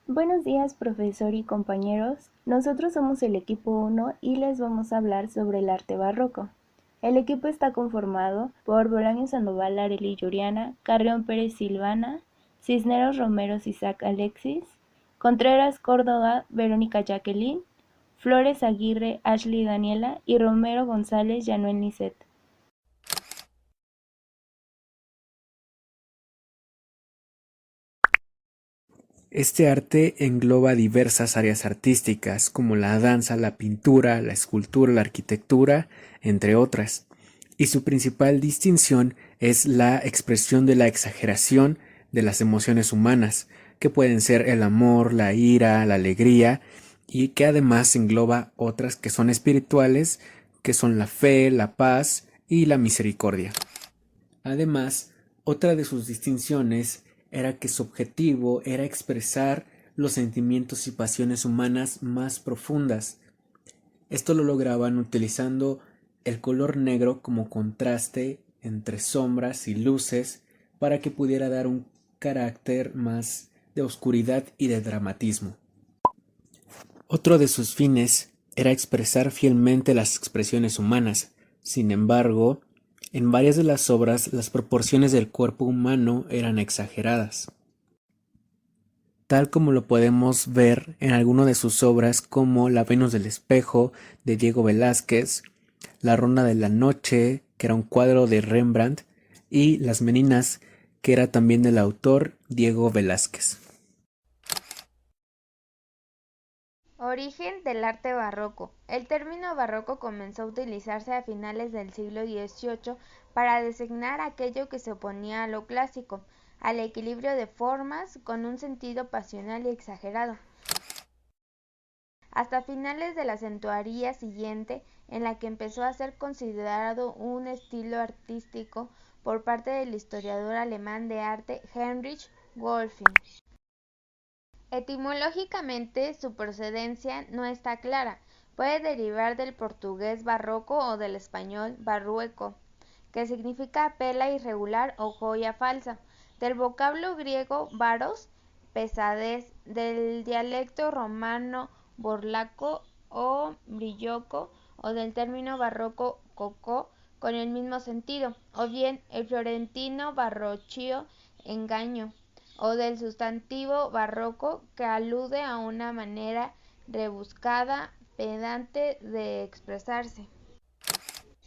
Buenos días, profesor y compañeros. Nosotros somos el equipo 1 y les vamos a hablar sobre el arte barroco. El equipo está conformado por Bolaño Sandoval Arely Yuriana, Carrión Pérez Silvana, Cisneros Romero Isaac Alexis, Contreras Córdoba Verónica Jacqueline, Flores Aguirre Ashley Daniela y Romero González Yanuel Nisset. Este arte engloba diversas áreas artísticas como la danza, la pintura, la escultura, la arquitectura, entre otras. Y su principal distinción es la expresión de la exageración de las emociones humanas, que pueden ser el amor, la ira, la alegría, y que además engloba otras que son espirituales, que son la fe, la paz y la misericordia. Además, otra de sus distinciones era que su objetivo era expresar los sentimientos y pasiones humanas más profundas. Esto lo lograban utilizando el color negro como contraste entre sombras y luces para que pudiera dar un carácter más de oscuridad y de dramatismo. Otro de sus fines era expresar fielmente las expresiones humanas. Sin embargo, en varias de las obras las proporciones del cuerpo humano eran exageradas, tal como lo podemos ver en algunas de sus obras como La Venus del Espejo de Diego Velázquez, La Ronda de la Noche, que era un cuadro de Rembrandt, y Las Meninas, que era también del autor Diego Velázquez. Origen del arte barroco. El término barroco comenzó a utilizarse a finales del siglo XVIII para designar aquello que se oponía a lo clásico, al equilibrio de formas, con un sentido pasional y exagerado, hasta finales de la centuria siguiente, en la que empezó a ser considerado un estilo artístico por parte del historiador alemán de arte Heinrich Wölffing. Etimológicamente, su procedencia no está clara. Puede derivar del portugués barroco o del español barrueco, que significa pela irregular o joya falsa, del vocablo griego baros, pesadez, del dialecto romano borlaco o brilloco, o del término barroco cocó, con el mismo sentido, o bien el florentino barrocchio, engaño, o del sustantivo barroco, que alude a una manera rebuscada, pedante de expresarse.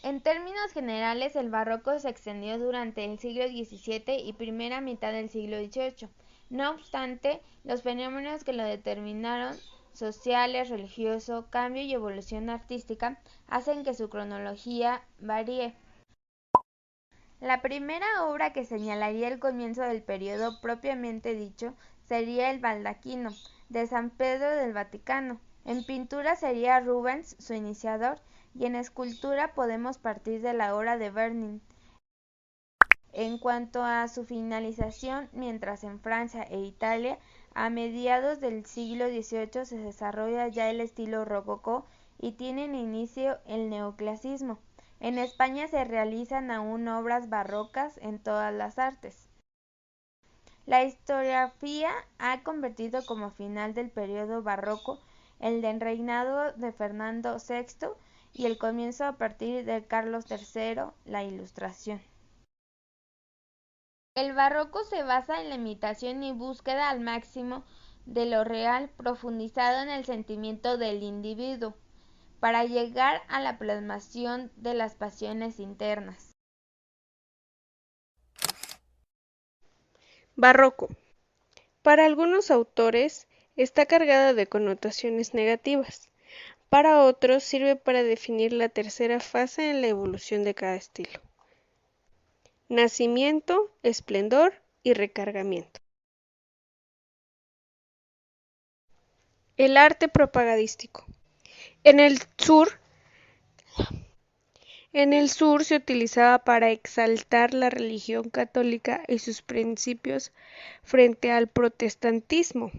En términos generales, el barroco se extendió durante el siglo XVII y primera mitad del siglo XVIII. No obstante, los fenómenos que lo determinaron, sociales, religioso, cambio y evolución artística, hacen que su cronología varíe. La primera obra que señalaría el comienzo del periodo propiamente dicho sería el baldaquino, de San Pedro del Vaticano. En pintura sería Rubens su iniciador, y en escultura podemos partir de la obra de Bernini. En cuanto a su finalización, mientras en Francia e Italia a mediados del siglo XVIII se desarrolla ya el estilo rococó y tiene inicio el neoclasismo. En España se realizan aún obras barrocas en todas las artes. La historiografía ha convertido como final del periodo barroco el del reinado de Fernando VI y el comienzo a partir de Carlos III, la Ilustración. El barroco se basa en la imitación y búsqueda al máximo de lo real, profundizado en el sentimiento del individuo, para llegar a la plasmación de las pasiones internas. Barroco. Para algunos autores está cargada de connotaciones negativas. Para otros sirve para definir la tercera fase en la evolución de cada estilo. Nacimiento, esplendor y recargamiento. El arte propagandístico. En el sur se utilizaba para exaltar la religión católica y sus principios frente al protestantismo.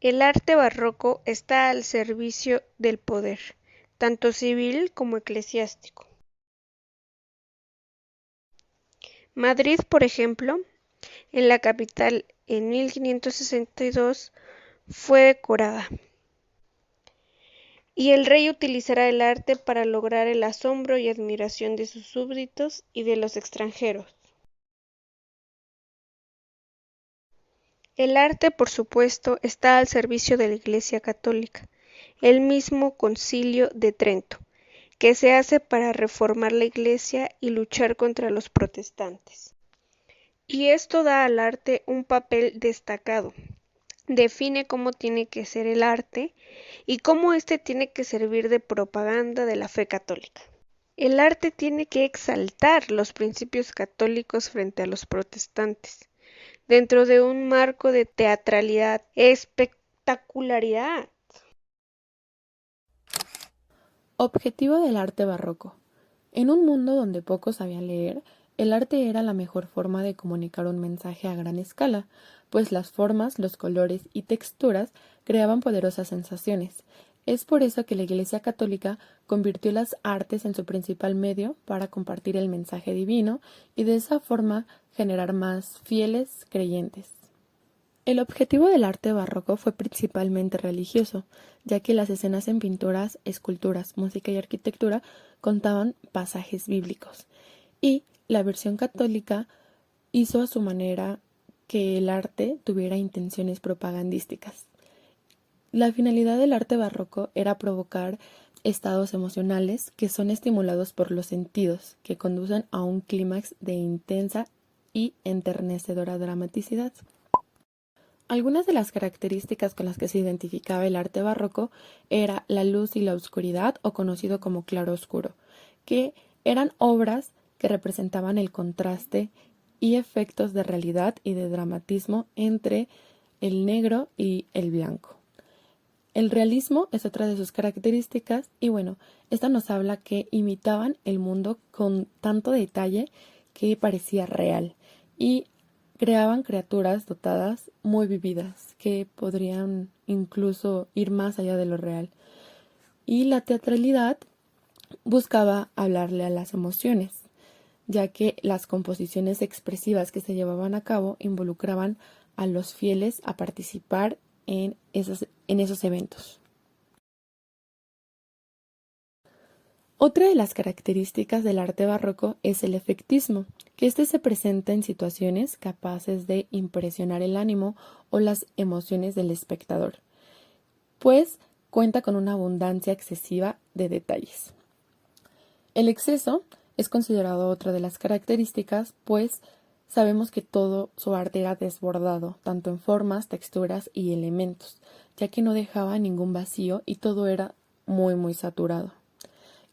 El arte barroco está al servicio del poder, tanto civil como eclesiástico. Madrid, por ejemplo, en la capital en 1562, fue decorada, y el rey utilizará el arte para lograr el asombro y admiración de sus súbditos y de los extranjeros. El arte, por supuesto, está al servicio de la Iglesia católica, el mismo Concilio de Trento, que se hace para reformar la Iglesia y luchar contra los protestantes. Y esto da al arte un papel destacado. Define cómo tiene que ser el arte y cómo éste tiene que servir de propaganda de la fe católica. El arte tiene que exaltar los principios católicos frente a los protestantes, dentro de un marco de teatralidad, espectacularidad. Objetivo del arte barroco. En un mundo donde pocos sabían leer, el arte era la mejor forma de comunicar un mensaje a gran escala, pues las formas, los colores y texturas creaban poderosas sensaciones. Es por eso que la Iglesia Católica convirtió las artes en su principal medio para compartir el mensaje divino y de esa forma generar más fieles creyentes. El objetivo del arte barroco fue principalmente religioso, ya que las escenas en pinturas, esculturas, música y arquitectura contaban pasajes bíblicos, y la versión católica hizo a su manera que el arte tuviera intenciones propagandísticas. La finalidad del arte barroco era provocar estados emocionales que son estimulados por los sentidos, que conducen a un clímax de intensa y enternecedora dramaticidad. Algunas de las características con las que se identificaba el arte barroco era la luz y la oscuridad, o conocido como claroscuro, que eran obras que representaban el contraste y efectos de realidad y de dramatismo entre el negro y el blanco. El realismo es otra de sus características y bueno, esta nos habla que imitaban el mundo con tanto detalle que parecía real y creaban criaturas dotadas muy vividas que podrían incluso ir más allá de lo real. Y la teatralidad buscaba hablarle a las emociones, ya que las composiciones expresivas que se llevaban a cabo involucraban a los fieles a participar en esos eventos. Otra de las características del arte barroco es el efectismo, que se presenta en situaciones capaces de impresionar el ánimo o las emociones del espectador, pues cuenta con una abundancia excesiva de detalles. El exceso es considerado otra de las características, pues sabemos que todo su arte era desbordado, tanto en formas, texturas y elementos, ya que no dejaba ningún vacío y todo era muy saturado.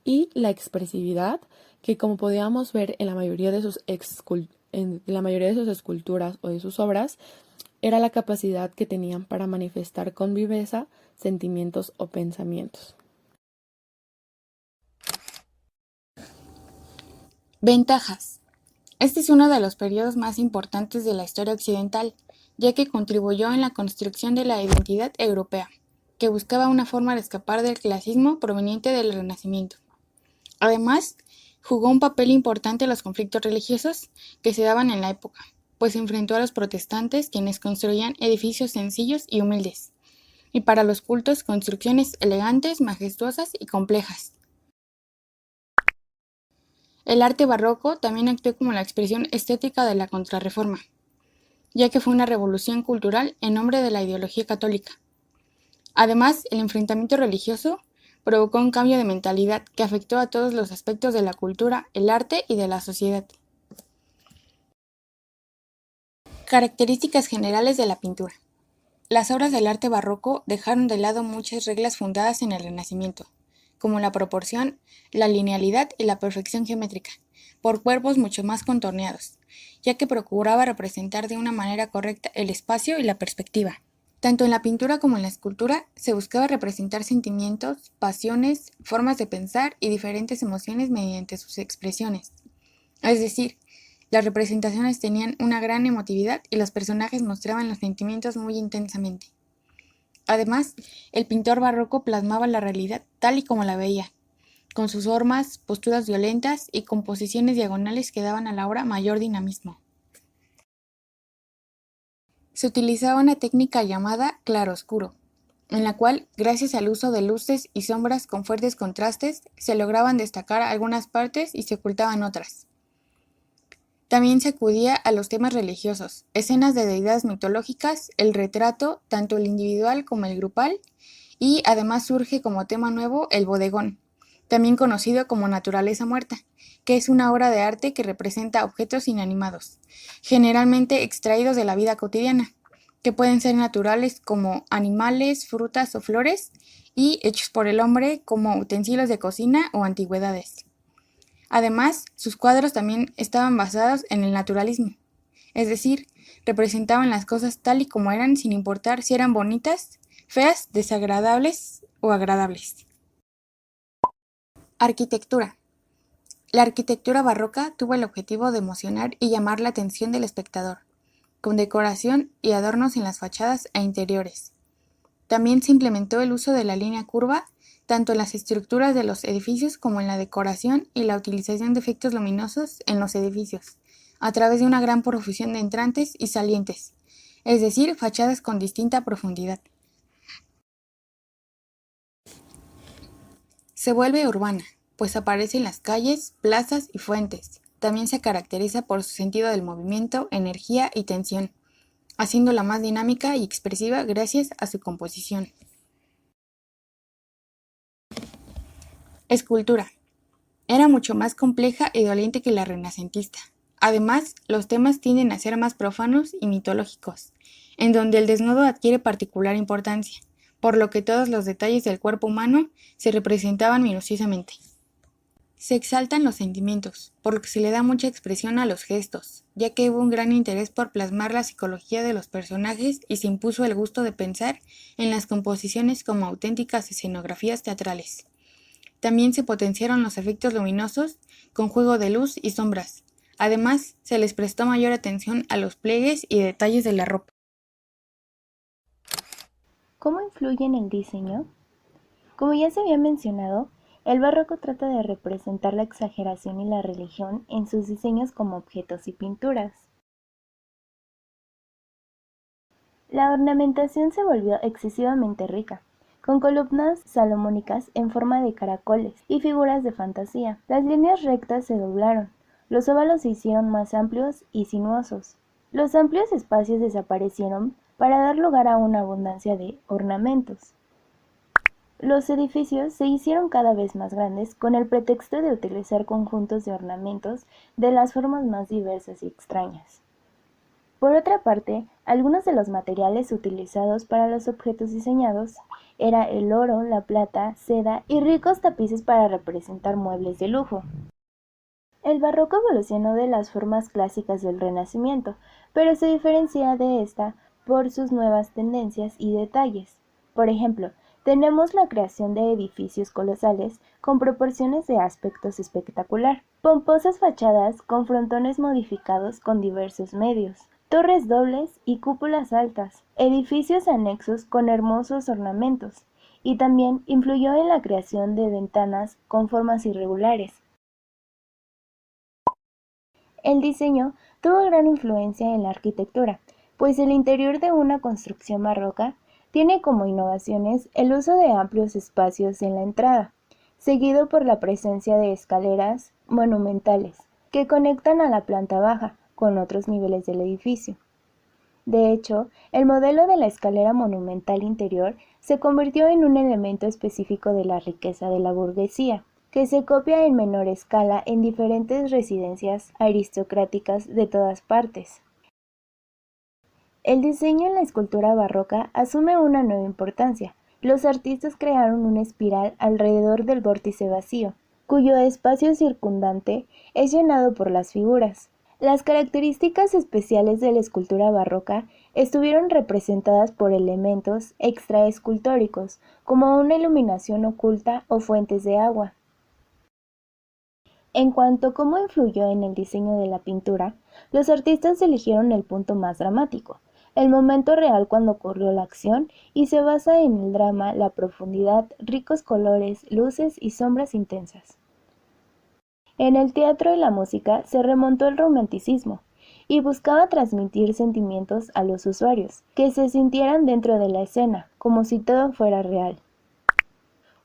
Y la expresividad, que como podíamos ver en la mayoría de sus esculturas o de sus obras, era la capacidad que tenían para manifestar con viveza sentimientos o pensamientos. Ventajas. Este es uno de los periodos más importantes de la historia occidental, ya que contribuyó en la construcción de la identidad europea, que buscaba una forma de escapar del clasismo proveniente del Renacimiento. Además, jugó un papel importante en los conflictos religiosos que se daban en la época, pues enfrentó a los protestantes, quienes construían edificios sencillos y humildes, y para los cultos construcciones elegantes, majestuosas y complejas. El arte barroco también actuó como la expresión estética de la Contrarreforma, ya que fue una revolución cultural en nombre de la ideología católica. Además, el enfrentamiento religioso provocó un cambio de mentalidad que afectó a todos los aspectos de la cultura, el arte y de la sociedad. Características generales de la pintura. Las obras del arte barroco dejaron de lado muchas reglas fundadas en el Renacimiento, como la proporción, la linealidad y la perfección geométrica, por cuerpos mucho más contorneados, ya que procuraba representar de una manera correcta el espacio y la perspectiva. Tanto en la pintura como en la escultura se buscaba representar sentimientos, pasiones, formas de pensar y diferentes emociones mediante sus expresiones. Es decir, las representaciones tenían una gran emotividad y los personajes mostraban los sentimientos muy intensamente. Además, el pintor barroco plasmaba la realidad tal y como la veía, con sus formas, posturas violentas y composiciones diagonales que daban a la obra mayor dinamismo. Se utilizaba una técnica llamada claroscuro, en la cual, gracias al uso de luces y sombras con fuertes contrastes, se lograban destacar algunas partes y se ocultaban otras. También se acudía a los temas religiosos, escenas de deidades mitológicas, el retrato, tanto el individual como el grupal, y además surge como tema nuevo el bodegón, también conocido como naturaleza muerta, que es una obra de arte que representa objetos inanimados, generalmente extraídos de la vida cotidiana, que pueden ser naturales como animales, frutas o flores, y hechos por el hombre como utensilios de cocina o antigüedades. Además, sus cuadros también estaban basados en el naturalismo, es decir, representaban las cosas tal y como eran sin importar si eran bonitas, feas, desagradables o agradables. Arquitectura. La arquitectura barroca tuvo el objetivo de emocionar y llamar la atención del espectador, con decoración y adornos en las fachadas e interiores. También se implementó el uso de la línea curva, tanto en las estructuras de los edificios como en la decoración y la utilización de efectos luminosos en los edificios, a través de una gran profusión de entrantes y salientes, es decir, fachadas con distinta profundidad. Se vuelve urbana, pues aparece en las calles, plazas y fuentes. También se caracteriza por su sentido del movimiento, energía y tensión, haciéndola más dinámica y expresiva gracias a su composición. Escultura. Era mucho más compleja y doliente que la renacentista. Además, los temas tienden a ser más profanos y mitológicos, en donde el desnudo adquiere particular importancia, por lo que todos los detalles del cuerpo humano se representaban minuciosamente. Se exaltan los sentimientos, por lo que se le da mucha expresión a los gestos, ya que hubo un gran interés por plasmar la psicología de los personajes y se impuso el gusto de pensar en las composiciones como auténticas escenografías teatrales. También se potenciaron los efectos luminosos con juego de luz y sombras. Además, se les prestó mayor atención a los pliegues y detalles de la ropa. ¿Cómo influye en el diseño? Como ya se había mencionado, el barroco trata de representar la exageración y la religión en sus diseños como objetos y pinturas. La ornamentación se volvió excesivamente rica, con columnas salomónicas en forma de caracoles y figuras de fantasía. Las líneas rectas se doblaron, los óvalos se hicieron más amplios y sinuosos. Los amplios espacios desaparecieron para dar lugar a una abundancia de ornamentos. Los edificios se hicieron cada vez más grandes con el pretexto de utilizar conjuntos de ornamentos de las formas más diversas y extrañas. Por otra parte, algunos de los materiales utilizados para los objetos diseñados era el oro, la plata, seda y ricos tapices para representar muebles de lujo. El barroco evolucionó de las formas clásicas del Renacimiento, pero se diferencia de esta por sus nuevas tendencias y detalles. Por ejemplo, tenemos la creación de edificios colosales con proporciones de aspectos espectacular, pomposas fachadas con frontones modificados con diversos medios, torres dobles y cúpulas altas, edificios anexos con hermosos ornamentos, y también influyó en la creación de ventanas con formas irregulares. El diseño tuvo gran influencia en la arquitectura, pues el interior de una construcción barroca tiene como innovaciones el uso de amplios espacios en la entrada, seguido por la presencia de escaleras monumentales que conectan a la planta baja con otros niveles del edificio. De hecho, el modelo de la escalera monumental interior se convirtió en un elemento específico de la riqueza de la burguesía, que se copia en menor escala en diferentes residencias aristocráticas de todas partes. El diseño en la escultura barroca asume una nueva importancia. Los artistas crearon una espiral alrededor del vórtice vacío, cuyo espacio circundante es llenado por las figuras. Las características especiales de la escultura barroca estuvieron representadas por elementos extraescultóricos, como una iluminación oculta o fuentes de agua. En cuanto a cómo influyó en el diseño de la pintura, los artistas eligieron el punto más dramático, el momento real cuando ocurrió la acción, y se basa en el drama, la profundidad, ricos colores, luces y sombras intensas. En el teatro y la música se remontó el romanticismo, y buscaba transmitir sentimientos a los usuarios, que se sintieran dentro de la escena, como si todo fuera real.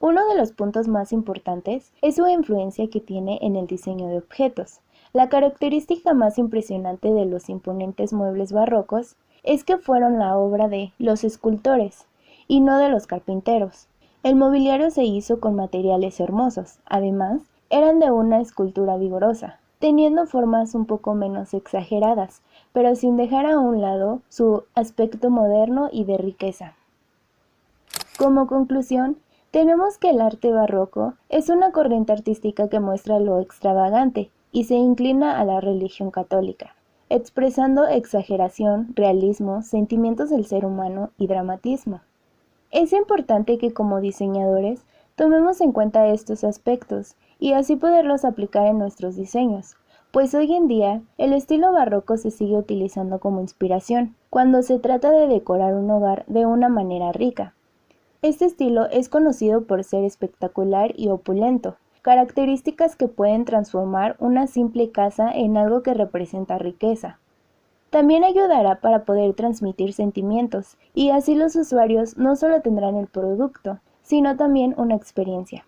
Uno de los puntos más importantes es su influencia que tiene en el diseño de objetos. La característica más impresionante de los imponentes muebles barrocos es que fueron la obra de los escultores y no de los carpinteros. El mobiliario se hizo con materiales hermosos, además, eran de una escultura vigorosa, teniendo formas un poco menos exageradas, pero sin dejar a un lado su aspecto moderno y de riqueza. Como conclusión, tenemos que el arte barroco es una corriente artística que muestra lo extravagante y se inclina a la religión católica, expresando exageración, realismo, sentimientos del ser humano y dramatismo. Es importante que como diseñadores tomemos en cuenta estos aspectos y así poderlos aplicar en nuestros diseños, pues hoy en día el estilo barroco se sigue utilizando como inspiración cuando se trata de decorar un hogar de una manera rica. Este estilo es conocido por ser espectacular y opulento, características que pueden transformar una simple casa en algo que representa riqueza. También ayudará para poder transmitir sentimientos, y así los usuarios no solo tendrán el producto, sino también una experiencia.